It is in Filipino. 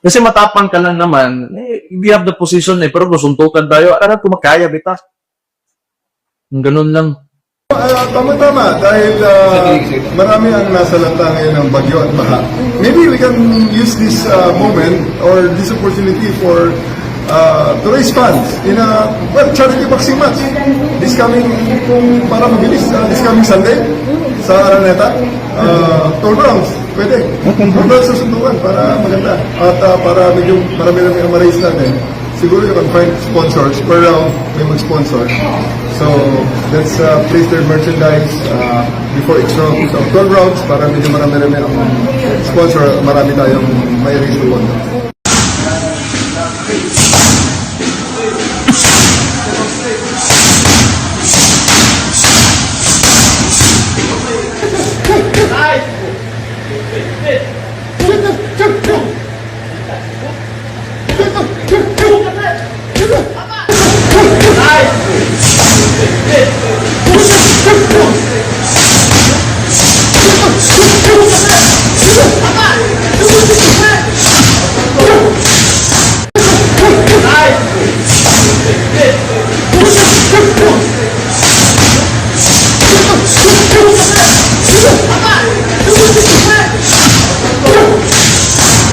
Kasi matapang ka lang naman, we have the position pero gusuntukan tayo, kumakaya, bita. Ganun lang. Tama-tama, dahil marami ang nasalanta ngayon ng bagyo at baha. Maybe we can use this moment or this opportunity for to raise funds in a charity boxing match. This coming, para mabilis, this coming Sunday sa Araneta, 2 rounds, pwede. 2 rounds sa sundukan para maganda. At para medyo marami-rami ang ma-raise natin. Siguro you can find sponsors. Per round, may mag-sponsor. So, let's place their merchandise before each round of 12 rounds para medyo marami-rami ang sponsor. Marami tayong may raise na pondo. Nice!